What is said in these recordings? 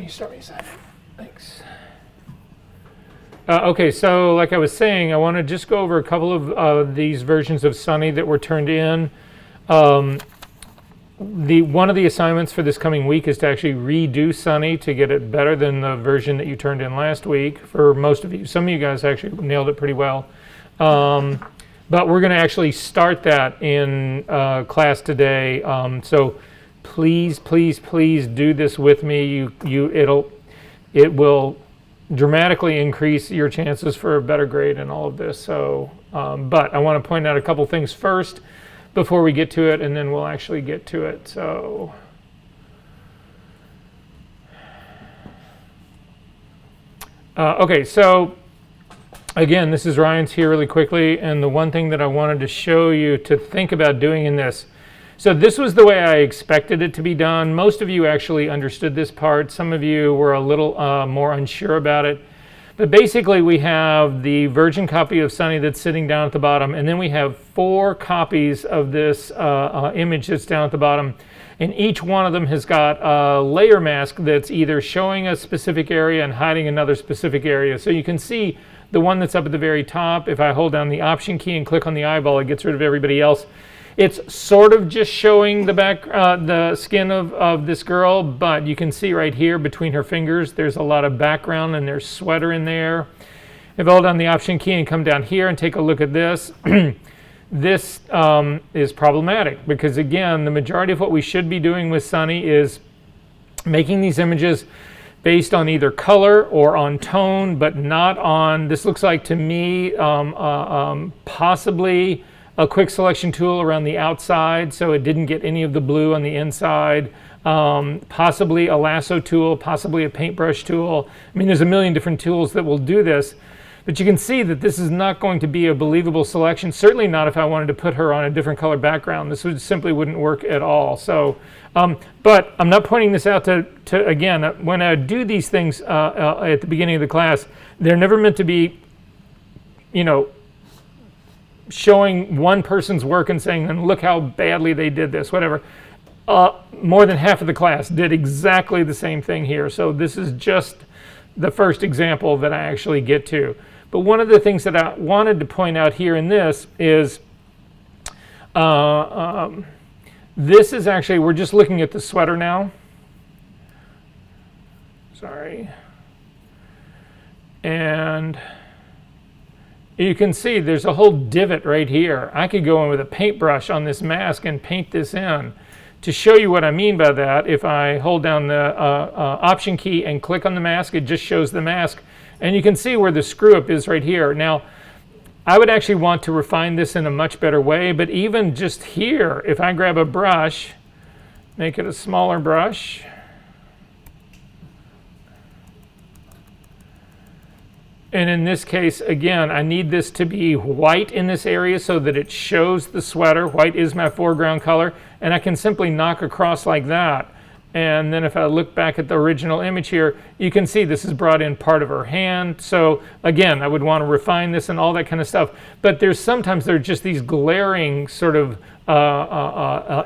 you start me a second? Thanks. Okay, so like I was saying, I want to just go over a couple of these versions of Sunny that were turned in. One of the assignments for this coming week is to actually redo Sunny to get it better than the version that you turned in last week. For most of you, some of you guys actually nailed it pretty well. But we're going to actually start that in class today. So please, please, please do this with me. It will dramatically increase your chances for a better grade in all of this. So, but I want to point out a couple things first before we get to it, and then we'll actually get to it. So, okay, so again, this is Ryan's here really quickly, and the one thing that I wanted to show you to think about doing in this. So this was the way I expected it to be done. Most of you actually understood this part. Some of you were a little more unsure about it. But basically we have the virgin copy of Sunny that's sitting down at the bottom, and then we have 4 copies of this image that's down at the bottom. And each one of them has got a layer mask that's either showing a specific area and hiding another specific area. So you can see the one that's up at the very top. If I hold down the Option key and click on the eyeball, it gets rid of everybody else. It's sort of just showing the back, the skin of this girl, but you can see right here between her fingers, there's a lot of background and there's sweater in there. If I hold down the Option key and come down here and take a look at this, this is problematic because again, the majority of what we should be doing with Sunny is making these images based on either color or on tone, but not on, this looks like to me, possibly a quick selection tool around the outside so it didn't get any of the blue on the inside, possibly a lasso tool, possibly a paintbrush tool. I mean, there's a million different tools that will do this, but you can see that this is not going to be a believable selection, certainly not if I wanted to put her on a different color background. This simply wouldn't work at all. So, but I'm not pointing this out to again, when I do these things at the beginning of the class, they're never meant to be, you know, showing one person's work and saying, and look how badly they did this, whatever. More than half of the class did exactly the same thing here. So this is just the first example that I actually get to. But one of the things that I wanted to point out here in this is, this is actually, we're just looking at the sweater now. Sorry. And you can see there's a whole divot right here. I could go in with a paintbrush on this mask and paint this in. To show you what I mean by that, if I hold down the Option key and click on the mask, it just shows the mask. And you can see where the screw up is right here. Now, I would actually want to refine this in a much better way, but even just here, if I grab a brush, make it a smaller brush, and in this case, again, I need this to be white in this area so that it shows the sweater. White is my foreground color, and I can simply knock across like that. And then if I look back at the original image here, you can see this is brought in part of her hand. So again, I would want to refine this and all that kind of stuff. But sometimes there are just these glaring sort of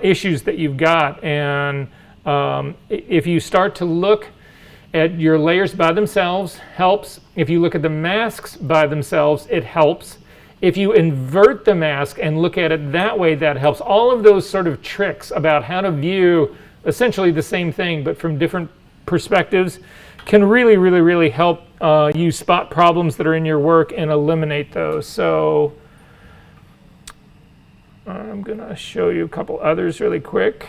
issues that you've got. And if you start to look at your layers by themselves, helps. If you look at the masks by themselves, it helps. If you invert the mask and look at it that way, that helps. All of those sort of tricks about how to view essentially the same thing but from different perspectives can really, really, really help you spot problems that are in your work and eliminate those. So I'm going to show you a couple others really quick.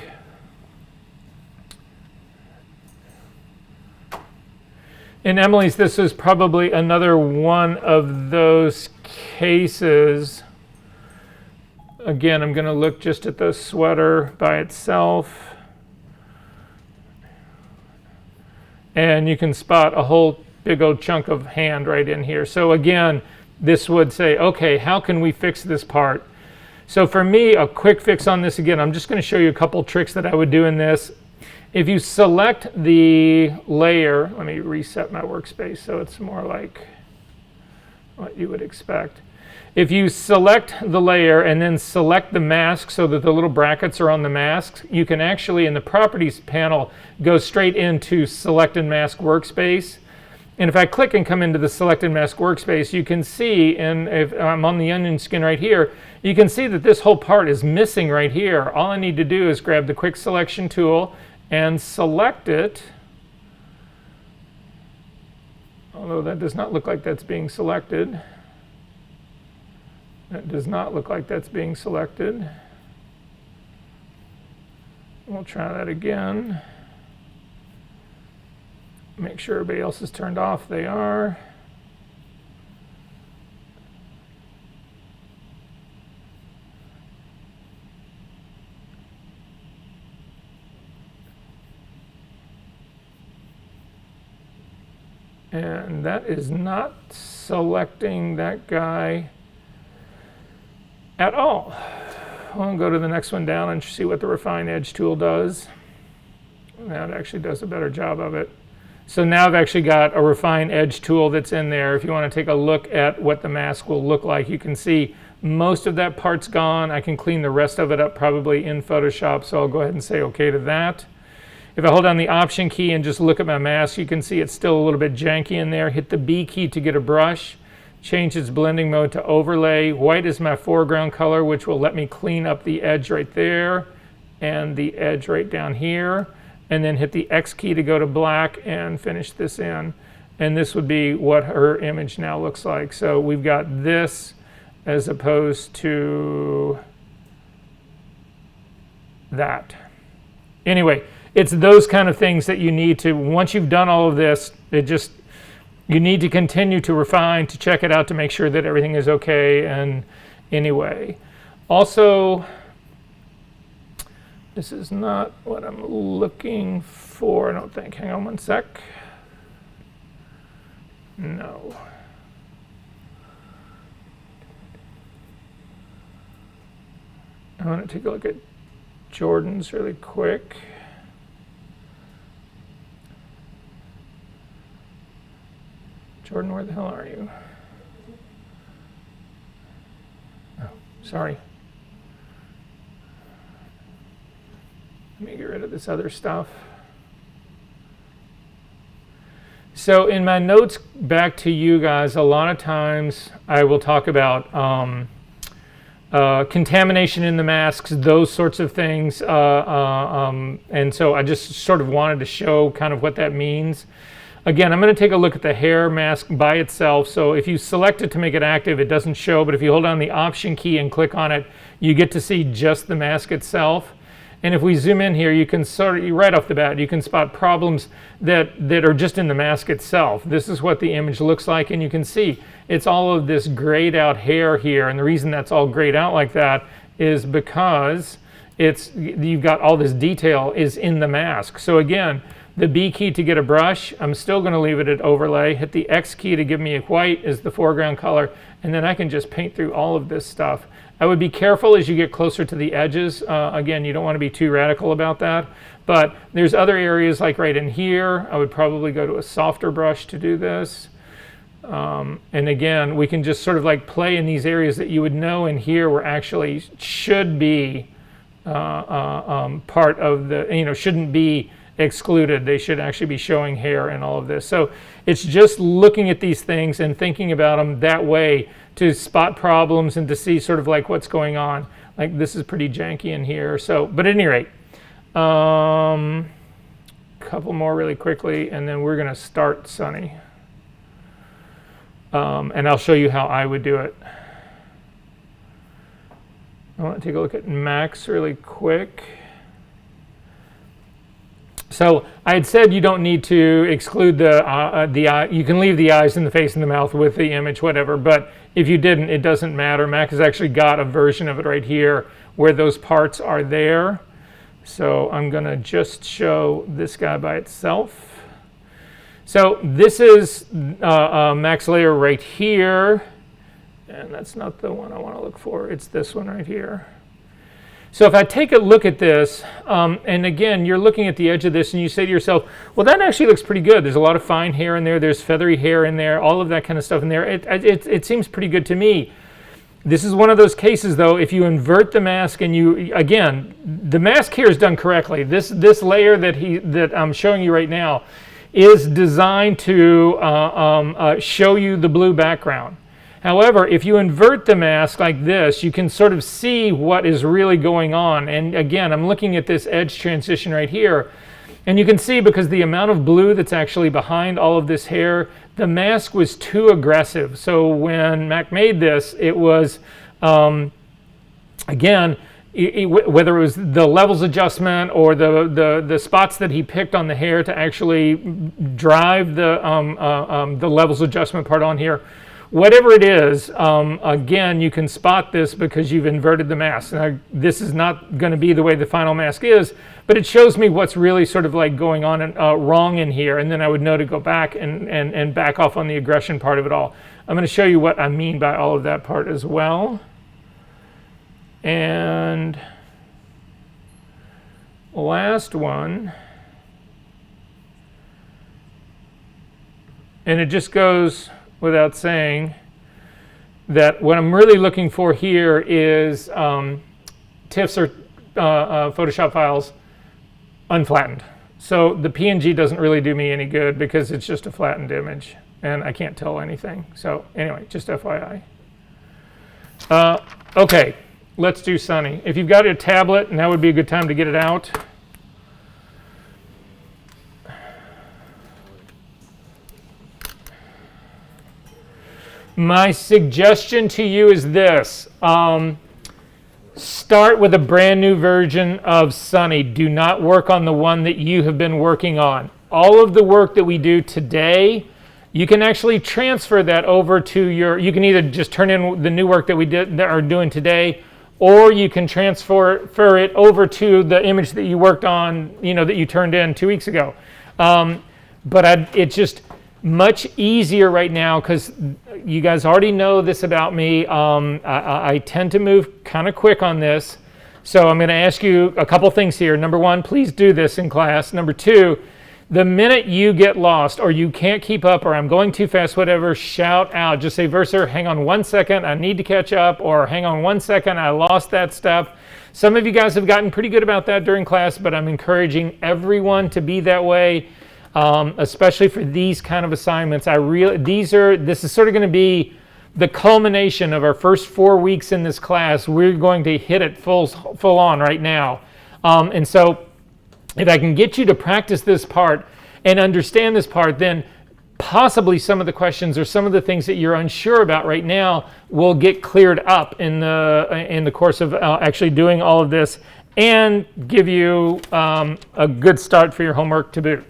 In Emily's, this is probably another one of those cases. Again, I'm going to look just at the sweater by itself. And you can spot a whole big old chunk of hand right in here. So again, this would say, okay, how can we fix this part? So for me, a quick fix on this, again, I'm just going to show you a couple tricks that I would do in this. If you select the layer, let me reset my workspace so it's more like what you would expect. If you select the layer and then select the mask so that the little brackets are on the mask, you can actually, in the Properties panel, go straight into Select and Mask Workspace. And if I click and come into the Select and Mask Workspace, you can see, and if I'm on the onion skin right here, you can see that this whole part is missing right here. All I need to do is grab the Quick Selection tool and select it. Although that does not look like that's being selected. That does not look like that's being selected. We'll try that again. Make sure everybody else is turned off. They are. And that is not selecting that guy at all. I'll go to the next one down and see what the Refine Edge tool does. That actually does a better job of it. So now I've actually got a Refine Edge tool that's in there. If you want to take a look at what the mask will look like, you can see most of that part's gone. I can clean the rest of it up probably in Photoshop, so I'll go ahead and say OK to that. If I hold down the Option key and just look at my mask, you can see it's still a little bit janky in there. Hit the B key to get a brush. Change its blending mode to overlay. White is my foreground color, which will let me clean up the edge right there and the edge right down here. And then hit the X key to go to black and finish this in. And this would be what her image now looks like. So we've got this as opposed to that. Anyway, it's those kind of things that you need to, once you've done all of this, you need to continue to refine, to check it out, to make sure that everything is okay. And anyway, also, this is not what I'm looking for, I don't think. Hang on one sec. No. I want to take a look at Jordan's really quick. Jordan, where the hell are you? Oh, sorry. Let me get rid of this other stuff. So in my notes back to you guys, a lot of times I will talk about contamination in the masks, those sorts of things. And so I just sort of wanted to show kind of what that means. Again, I'm going to take a look at the hair mask by itself. So if you select it to make it active, it doesn't show. But if you hold down the Option key and click on it, you get to see just the mask itself. And if we zoom in here, you can sort of, right off the bat, you can spot problems that are just in the mask itself. This is what the image looks like. And you can see it's all of this grayed out hair here. And the reason that's all grayed out like that is because you've got all this detail is in the mask. So again, the B key to get a brush, I'm still going to leave it at overlay. Hit the X key to give me a white as the foreground color, and then I can just paint through all of this stuff. I would be careful as you get closer to the edges. Again, you don't want to be too radical about that, but there's other areas like right in here. I would probably go to a softer brush to do this. And again, we can just sort of like play in these areas that you would know in here were actually should be part of the, shouldn't be excluded. They should actually be showing hair and all of this. So it's just looking at these things and thinking about them that way to spot problems and to see sort of like what's going on. Like this is pretty janky in here. So, but at any rate, couple more really quickly, and then we're going to start Sunny. And I'll show you how I would do it. I want to take a look at Max really quick. So I had said you don't need to exclude the eye. You can leave the eyes and the face and the mouth with the image, whatever. But if you didn't, it doesn't matter. Mac has actually got a version of it right here where those parts are there. So I'm going to just show this guy by itself. So this is Mac's layer right here. And that's not the one I want to look for. It's this one right here. So if I take a look at this, and again, you're looking at the edge of this and you say to yourself, well, that actually looks pretty good. There's a lot of fine hair in there. There's feathery hair in there, all of that kind of stuff in there. It seems pretty good to me. This is one of those cases, though, if you invert the mask and you, again, the mask here is done correctly. This layer that I'm showing you right now is designed to show you the blue background. However, if you invert the mask like this, you can sort of see what is really going on. And again, I'm looking at this edge transition right here. And you can see, because the amount of blue that's actually behind all of this hair, the mask was too aggressive. So when Mac made this, it was, again, whether it was the levels adjustment or the spots that he picked on the hair to actually drive the levels adjustment part on here, whatever it is, again, you can spot this because you've inverted the mask. Now, this is not going to be the way the final mask is, but it shows me what's really sort of like going on and wrong in here, and then I would know to go back and back off on the aggression part of it all. I'm going to show you what I mean by all of that part as well. And last one, and it just goes without saying that what I'm really looking for here is TIFFs or Photoshop files unflattened. So the PNG doesn't really do me any good because it's just a flattened image and I can't tell anything. So anyway, just FYI. Okay, let's do Sunny. If you've got a tablet, now would be a good time to get it out. My suggestion to you is this. Start with a brand new version of Sunny. Do not work on the one that you have been working on. All of the work that we do today, you can actually transfer that over to you can either just turn in the new work that we are doing today, or you can transfer it over to the image that you worked on, that you turned in 2 weeks ago. It's just much easier right now because you guys already know this about me. I tend to move kind of quick on this. So I'm going to ask you a couple things here. Number one, please do this in class. Number two, the minute you get lost or you can't keep up or I'm going too fast, whatever, shout out. Just say, Verser, hang on 1 second, I need to catch up, or hang on 1 second, I lost that stuff. Some of you guys have gotten pretty good about that during class, but I'm encouraging everyone to be that way. Especially for these kind of assignments. This is sort of going to be the culmination of our first 4 weeks in this class. We're going to hit it full on right now. And so if I can get you to practice this part and understand this part, then possibly some of the questions or some of the things that you're unsure about right now will get cleared up in the course of actually doing all of this and give you a good start for your homework to boot.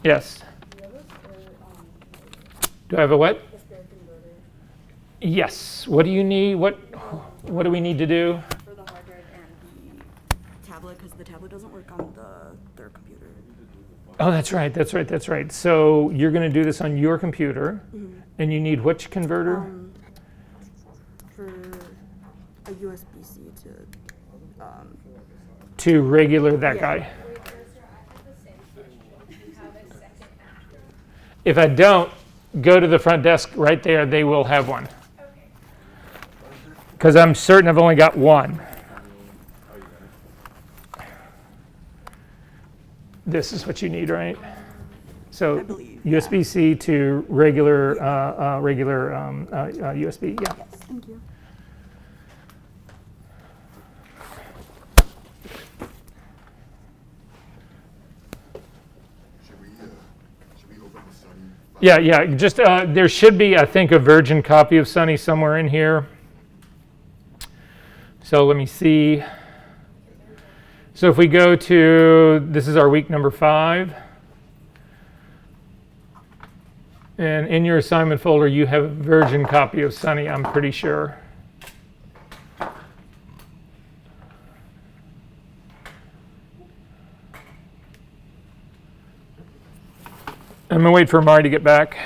Yes. Do I have a what? Yes. What do you need? What do we need to do? For the hard drive and the tablet, because the tablet doesn't work on their computer. Oh, that's right. So you're going to do this on your computer, and you need which converter? For a USB-C to regular that guy. If I don't, go to the front desk right there. They will have one. Because I'm certain I've only got one. This is what you need, right? So USB-C to regular USB. Yeah. Yes, thank you. Yeah. Just there should be, I think, a virgin copy of Sunny somewhere in here. So let me see. So if we go to, this is our week number 5. And in your assignment folder, you have a virgin copy of Sunny, I'm pretty sure. I'm going to wait for Mari to get back.